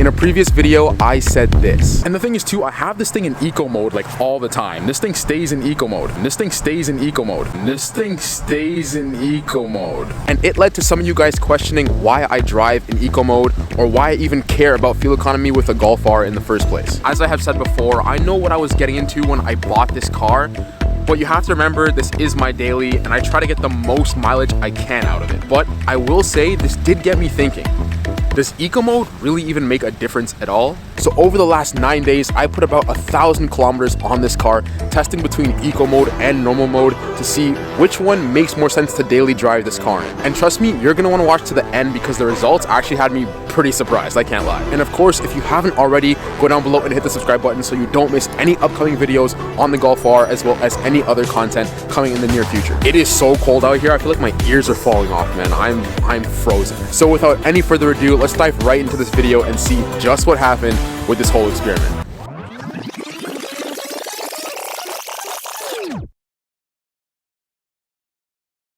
In a previous video, I said this. And the thing is too, I have this thing in eco mode like all the time. This thing stays in eco mode. And this thing stays in eco mode. And this thing stays in eco mode. And it led to some of you guys questioning why I drive in eco mode or why I even care about fuel economy with a Golf R in the first place. As I have said before, I know what I was getting into when I bought this car, but you have to remember this is my daily and I try to get the most mileage I can out of it. But I will say this did get me thinking. Does eco mode really even make a difference at all? So over the last 9 days, I put about 1,000 kilometers on this car, testing between eco mode and normal mode to see which one makes more sense to daily drive this car in. And trust me, you're gonna wanna watch to the end because the results actually had me pretty surprised, I can't lie. And of course, if you haven't already, go down below and hit the subscribe button so you don't miss any upcoming videos on the Golf R as well as any other content coming in the near future. It is so cold out here, I feel like my ears are falling off, man. I'm frozen. So without any further ado, let's dive right into this video and see just what happened with this whole experiment.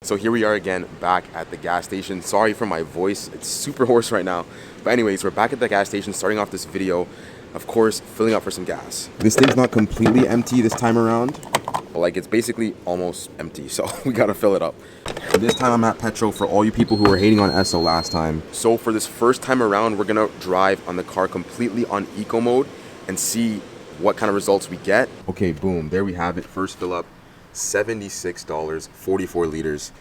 So here we are again, back at the gas station. Sorry for my voice, it's super hoarse right now. But anyways, we're back at the gas station, starting off this video, of course, filling up for some gas. This thing's not completely empty this time around, but like it's basically almost empty, so we gotta fill it up. This time I'm at Petro for all you people who were hating on Esso last time. So for this first time around, we're gonna drive on the car completely on eco mode and see what kind of results we get. Okay, boom, there we have it. First fill up, $76, 44 liters.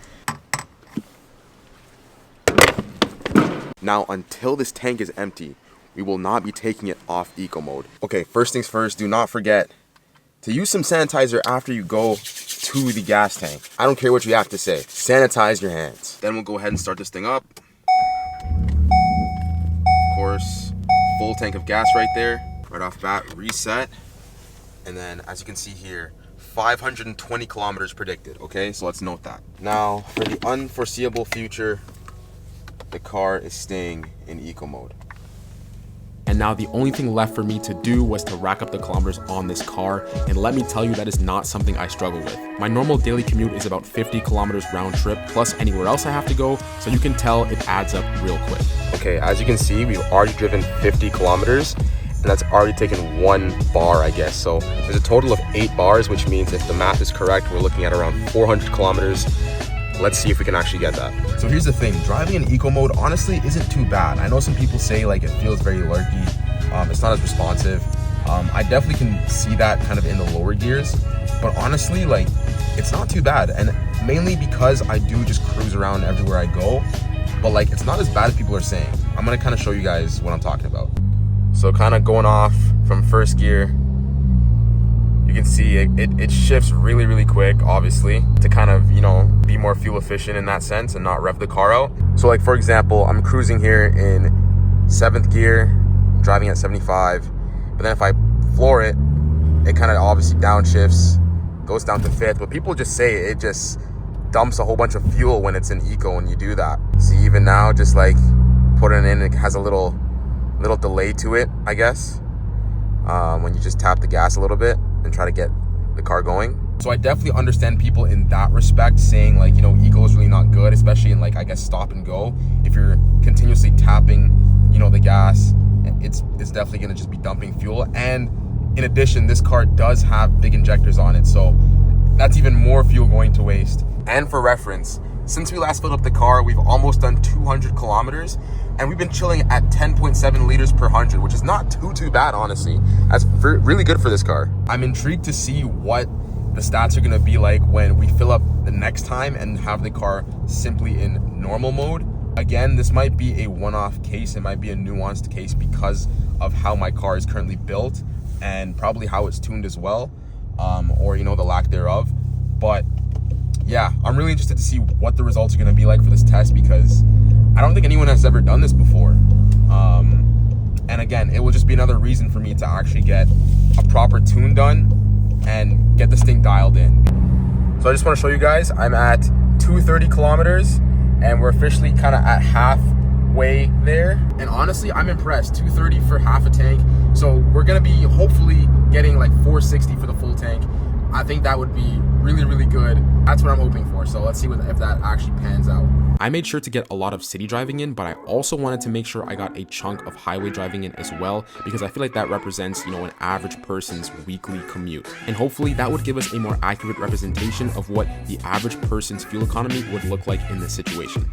Now, until this tank is empty, we will not be taking it off eco mode. Okay, first things first, do not forget to use some sanitizer after you go to the gas tank. I don't care what you have to say, sanitize your hands. Then we'll go ahead and start this thing up. Of course, full tank of gas right there. Right off bat, reset. And then as you can see here, 520 kilometers predicted, okay? So let's note that. Now, for the unforeseeable future, the car is staying in eco mode. And now the only thing left for me to do was to rack up the kilometers on this car, and let me tell you, that is not something I struggle with. My normal daily commute is about 50 kilometers round trip, plus anywhere else I have to go, so you can tell it adds up real quick. Okay, as you can see, we've already driven 50 kilometers, and that's already taken 1 bar, I guess. So there's a total of 8 bars, which means if the math is correct, we're looking at around 400 kilometers. Let's see if we can actually get that. So here's the thing, driving in eco mode honestly isn't too bad. I know some people say like it feels very lurky, it's not as responsive. I definitely can see that kind of in the lower gears, but honestly, like, it's not too bad. And mainly because I do just cruise around everywhere I go, but like, it's not as bad as people are saying. I'm gonna kind of show you guys what I'm talking about. So kind of going off from first gear, you can see it shifts really quick, obviously, to kind of, you know, be more fuel efficient in that sense and not rev the car out. So like, for example, I'm cruising here in 7th gear, driving at 75, but then if I floor it, it kind of obviously downshifts, goes down to 5th, but people just say it just dumps a whole bunch of fuel when it's in eco when you do that. See, even now, just like putting it in, it has a little delay to it, I guess, when you just tap the gas a little bit and try to get the car going. So I definitely understand people in that respect saying like, you know, eco is really not good, especially in like, I guess, stop and go. If you're continuously tapping, you know, the gas, it's definitely gonna just be dumping fuel. And in addition, this car does have big injectors on it, so that's even more fuel going to waste. And for reference, since we last filled up the car, we've almost done 200 kilometers, and we've been chilling at 10.7 liters per 100, which is not too bad, honestly. That's really good for this car. I'm intrigued to see what the stats are gonna be like when we fill up the next time and have the car simply in normal mode. Again, this might be a one-off case. It might be a nuanced case because of how my car is currently built and probably how it's tuned as well, or, you know, the lack thereof. But yeah, I'm really interested to see what the results are going to be like for this test, because I don't think anyone has ever done this before. And again, it will just be another reason for me to actually get a proper tune done and get this thing dialed in. So I just want to show you guys, I'm at 230 kilometers and we're officially kind of at halfway there. And honestly, I'm impressed. 230 for half a tank. So we're going to be hopefully getting like 460 for the full tank. I think that would be really, really good. That's what I'm hoping for. So let's see if that actually pans out. I made sure to get a lot of city driving in, but I also wanted to make sure I got a chunk of highway driving in as well, because I feel like that represents, you know, an average person's weekly commute. And hopefully that would give us a more accurate representation of what the average person's fuel economy would look like in this situation.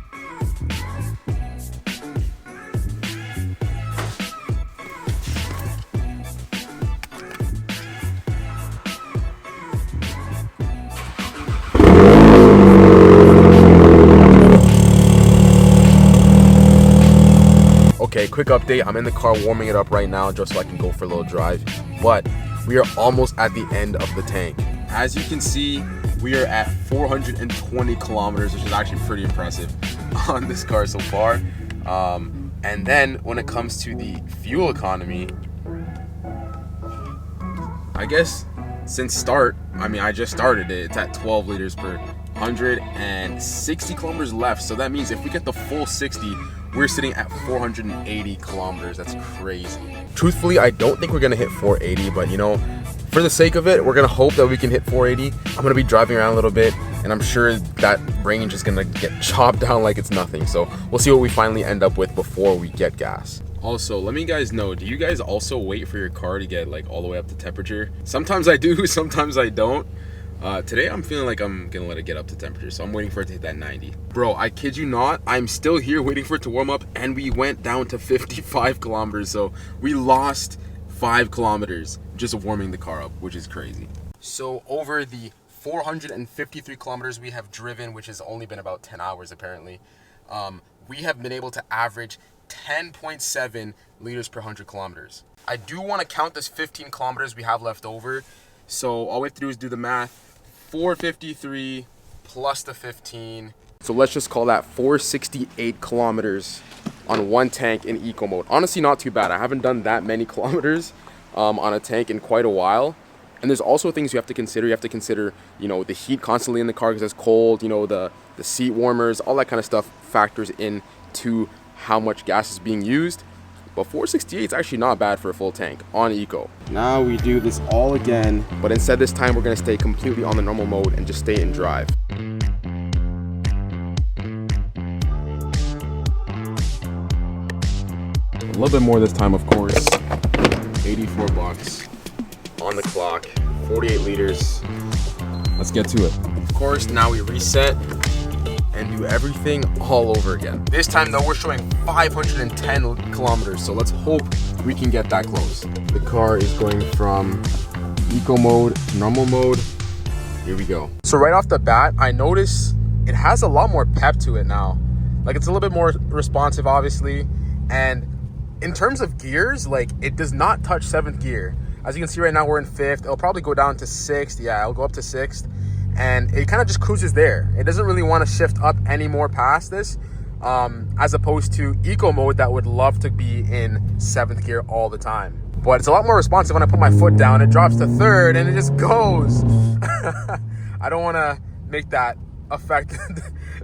Okay, quick update. I'm in the car warming it up right now just so I can go for a little drive. But we are almost at the end of the tank. As you can see, we are at 420 kilometers, which is actually pretty impressive on this car so far. And then when it comes to the fuel economy, I guess since start, I just started it. It's at 12 liters per 160 kilometers left. So that means if we get the full 60, we're sitting at 480 kilometers. That's crazy. Truthfully, I don't think we're gonna hit 480, but you know, for the sake of it, we're gonna hope that we can hit 480. I'm gonna be driving around a little bit, and I'm sure that range is gonna get chopped down like it's nothing. So we'll see what we finally end up with before we get gas. Also, let me guys know, do you guys also wait for your car to get like all the way up to temperature? Sometimes I do, sometimes I don't. Today I'm feeling like I'm gonna let it get up to temperature, so I'm waiting for it to hit that 90. Bro, I kid you not, I'm still here waiting for it to warm up, and we went down to 55 kilometers, so we lost 5 kilometers just warming the car up, which is crazy. So over the 453 kilometers we have driven, which has only been about 10 hours apparently, we have been able to average 10.7 liters per 100 kilometers. I do want to count this 15 kilometers we have left over, so all we have to do is do the math. 453 plus the 15. So let's just call that 468 kilometers on one tank in eco mode. Honestly, not too bad. I haven't done that many kilometers on a tank in quite a while. And there's also things you have to consider. You have to consider, you know, the heat constantly in the car because it's cold, you know, the seat warmers, all that kind of stuff factors into how much gas is being used. But 468 is actually not bad for a full tank on eco. Now we do this all again, but instead this time we're gonna stay completely on the normal mode and just stay in drive. A little bit more this time, of course. 84 bucks on the clock, 48 liters. Let's get to it. Of course, now we reset and do everything all over again. This time though, we're showing 510 kilometers, so let's hope we can get that close. The car is going from eco mode to normal mode. Here we go. So right off the bat, I notice it has a lot more pep to it now. Like, it's a little bit more responsive, obviously. And in terms of gears, like, it does not touch 7th gear. As you can see right now, we're in 5th. It'll probably go down to 6th. Yeah, it'll go up to 6th. And it kind of just cruises there. It doesn't really want to shift up any more past this, as opposed to eco mode that would love to be in 7th gear all the time. But it's a lot more responsive when I put my foot down. It drops to 3rd and it just goes. I don't want to make that affect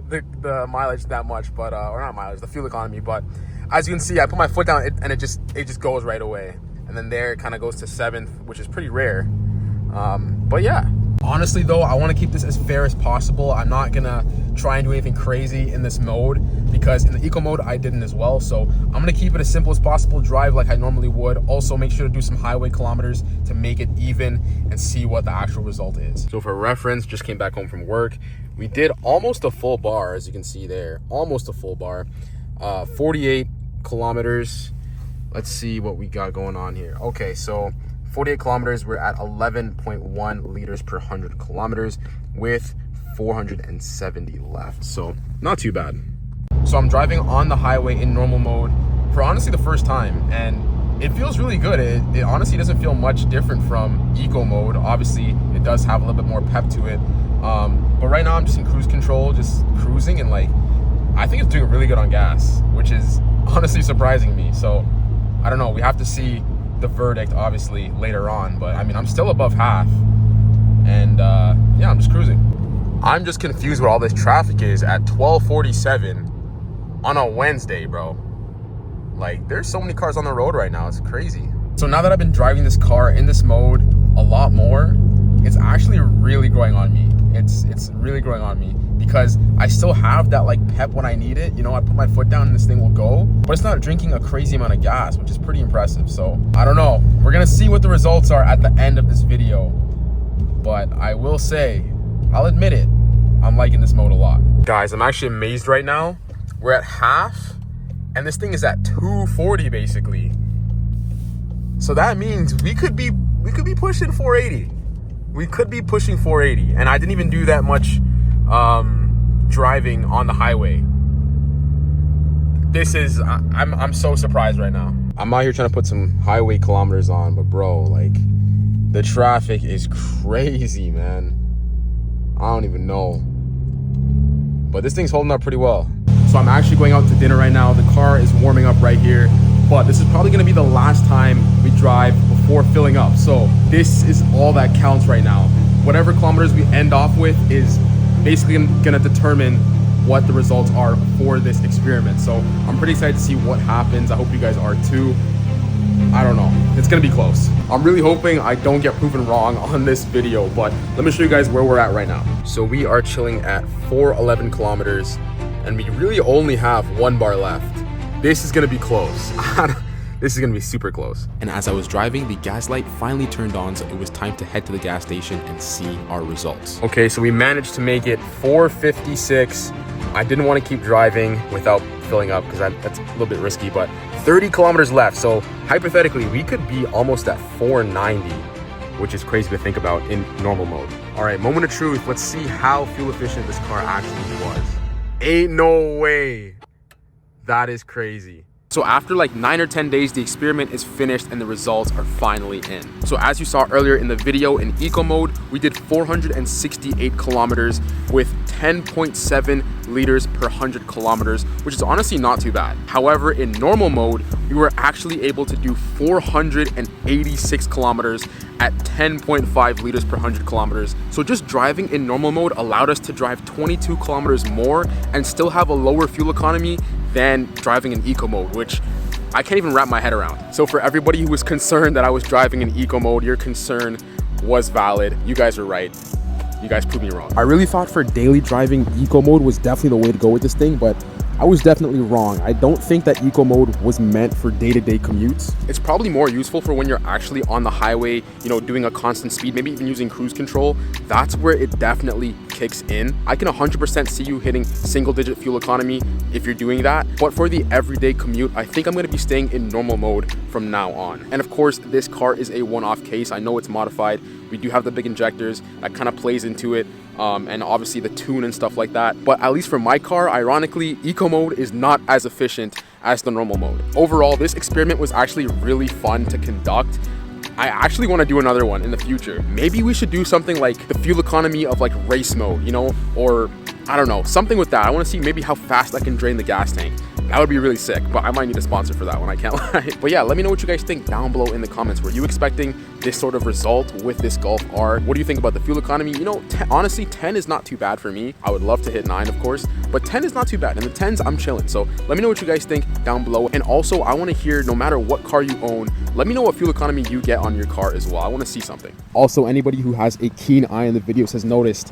the mileage that much, but or not mileage, the fuel economy. But as you can see, I put my foot down and it just goes right away. And then there it kind of goes to 7th, which is pretty rare. But yeah. Honestly though, I want to keep this as fair as possible. I'm not gonna try and do anything crazy in this mode because in the eco mode I didn't as well. So I'm gonna keep it as simple as possible, drive like I normally would. Also make sure to do some highway kilometers to make it even and see what the actual result is. So for reference, just came back home from work. We did almost a full bar, as you can see there, almost a full bar, 48 kilometers. Let's see what we got going on here. Okay, so 48 kilometers, we're at 11.1 liters per 100 kilometers with 470 left. So not too bad. So I'm driving on the highway in normal mode for honestly the first time, and it feels really good. It honestly doesn't feel much different from eco mode. Obviously, it does have a little bit more pep to it. But right now I'm just in cruise control, just cruising, and like, I think it's doing really good on gas, which is honestly surprising me. So I don't know, we have to see the verdict obviously later on, but I mean, I'm still above half, and yeah, I'm just cruising. I'm just confused what all this traffic is at 12:47 on a Wednesday, bro. Like, there's so many cars on the road right now, it's crazy. So now that I've been driving this car in this mode a lot more, it's actually really growing on me. It's really growing on me because I still have that like pep when I need it. You know, I put my foot down and this thing will go, but it's not drinking a crazy amount of gas, which is pretty impressive. So I don't know. We're gonna see what the results are at the end of this video. But I will say, I'll admit it, I'm liking this mode a lot. Guys, I'm actually amazed right now. We're at half, and this thing is at 240 basically. So that means we could be pushing 480. We could be pushing 480, and I didn't even do that much driving on the highway. This is, I'm so surprised right now. I'm out here trying to put some highway kilometers on, but bro, like, the traffic is crazy, man. I don't even know. But this thing's holding up pretty well. So I'm actually going out to dinner right now. The car is warming up right here. But this is probably gonna be the last time we drive before filling up. So this is all that counts right now. Whatever kilometers we end off with is basically gonna determine what the results are for this experiment. So I'm pretty excited to see what happens. I hope you guys are too. I don't know, it's gonna be close. I'm really hoping I don't get proven wrong on this video, but let me show you guys where we're at right now. So we are chilling at 411 kilometers, and we really only have 1 bar left. This is gonna be close. This is gonna be super close. And as I was driving, the gas light finally turned on, so it was time to head to the gas station and see our results. Okay, so we managed to make it 456. I didn't want to keep driving without filling up because that's a little bit risky, but 30 kilometers left. So hypothetically, we could be almost at 490, which is crazy to think about in normal mode. All right, moment of truth. Let's see how fuel efficient this car actually was. Ain't no way. That is crazy. So after like 9 or 10 days, the experiment is finished and the results are finally in. So as you saw earlier in the video, in eco mode, we did 468 kilometers with 10.7 liters per 100 kilometers, which is honestly not too bad. However, in normal mode, we were actually able to do 486 kilometers at 10.5 liters per 100 kilometers. So just driving in normal mode allowed us to drive 22 kilometers more and still have a lower fuel economy than driving in eco mode, which I can't even wrap my head around. So for everybody who was concerned that I was driving in eco mode, your concern was valid. You guys were right. You guys proved me wrong. I really thought for daily driving, eco mode was definitely the way to go with this thing, but I was definitely wrong. I don't think that eco mode was meant for day-to-day commutes. It's probably more useful for when you're actually on the highway, you know, doing a constant speed, maybe even using cruise control. That's where it definitely kicks in. I can 100% see you hitting single-digit fuel economy if you're doing that. But for the everyday commute, I think I'm gonna be staying in normal mode from now on. And of course, this car is a one-off case. I know it's modified. We do have the big injectors that kind of plays into it. And obviously the tune and stuff like that. But at least for my car, ironically, eco mode is not as efficient as the normal mode. Overall, this experiment was actually really fun to conduct. I actually want to do another one in the future. Maybe we should do something like the fuel economy of like race mode, you know, or I don't know, something with that. I want to see maybe how fast I can drain the gas tank. That would be really sick, but I might need a sponsor for that one, I can't lie. But yeah, let me know what you guys think down below in the comments. Were you expecting this sort of result with this Golf R? What do you think about the fuel economy? You know, honestly, 10 is not too bad for me. I would love to hit 9, of course, but 10 is not too bad. In the 10s, I'm chilling. So let me know what you guys think down below. And also, I want to hear, no matter what car you own, let me know what fuel economy you get on your car as well. I want to see something. Also, anybody who has a keen eye in the videos has noticed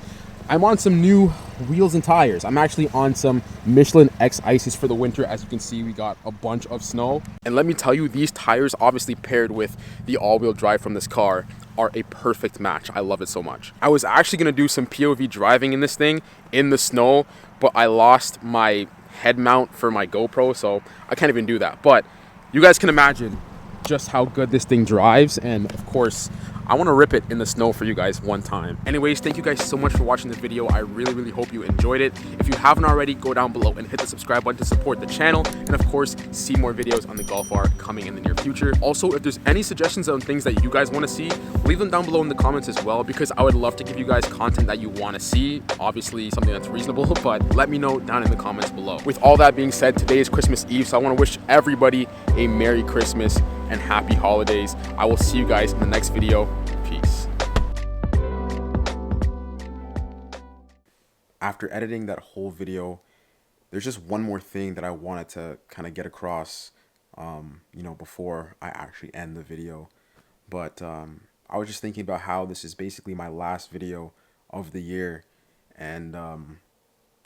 I'm on some new wheels and tires. I'm actually on some Michelin X Ices for the winter. As you can see, we got a bunch of snow. And let me tell you, these tires, obviously paired with the all-wheel drive from this car, are a perfect match. I love it so much. I was actually gonna do some POV driving in this thing in the snow, but I lost my head mount for my GoPro, so I can't even do that. But you guys can imagine just how good this thing drives, and of course, I want to rip it in the snow for you guys one time. Anyways, thank you guys so much for watching this video. I really hope you enjoyed it. If you haven't already, go down below and hit the subscribe button to support the channel, and of course, see more videos on the Golf R coming in the near future. Also, if there's any suggestions on things that you guys want to see, leave them down below in the comments as well, because I would love to give you guys content that you want to see. Obviously, something that's reasonable, but let me know down in the comments below. With all that being said, today is Christmas Eve, so I want to wish everybody a Merry Christmas and Happy Holidays. I will see you guys in the next video. Peace. After editing that whole video, there's just one more thing that I wanted to kind of get across, you know, before I actually end the video. But I was just thinking about how this is basically my last video of the year, and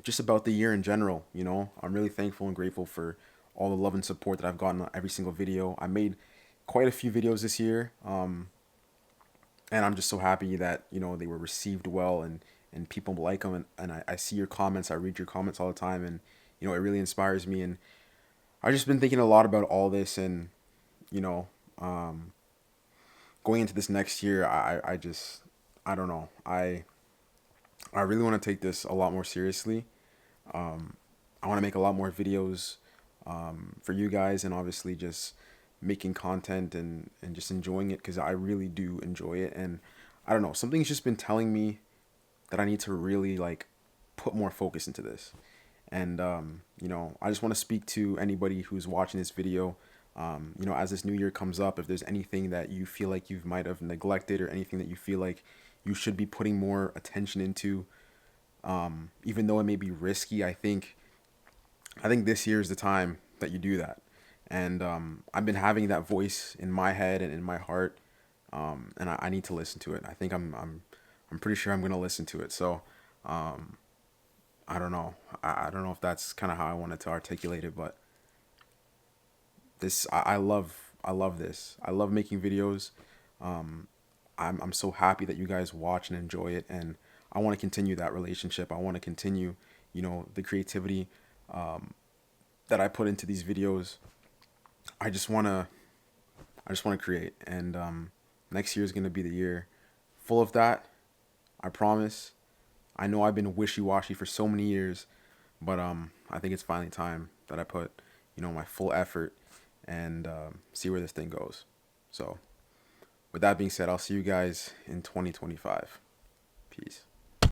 just about the year in general. You know, I'm really thankful and grateful for all the love and support that I've gotten on every single video. I made quite a few videos this year, and I'm just so happy that, you know, they were received well, and people like them, and I see your comments. I read your comments all the time, and you know, it really inspires me. And I've just been thinking a lot about all this, and you know, going into this next year, I just, I don't know, I really want to take this a lot more seriously. I want to make a lot more videos for you guys, and obviously just making content and just enjoying it, because I really do enjoy it. And I don't know, something's just been telling me that I need to really like put more focus into this. And you know, I just want to speak to anybody who's watching this video. You know, as this new year comes up, if there's anything that you feel like you might have neglected, or anything that you feel like you should be putting more attention into, even though it may be risky, I think this year is the time that you do that. And I've been having that voice in my head and in my heart, and I need to listen to it. I think I'm pretty sure I'm gonna listen to it. So I don't know. I don't know if that's kind of how I wanted to articulate it, but this I love this. I love making videos. I'm so happy that you guys watch and enjoy it, and I want to continue that relationship. I want to continue, you know, the creativity that I put into these videos. I just want to create, and next year is going to be the year full of that. I promise. I know I've been wishy-washy for so many years, but I think it's finally time that I put, you know, my full effort, and see where this thing goes. So with that being said, I'll see you guys in 2025. Peace.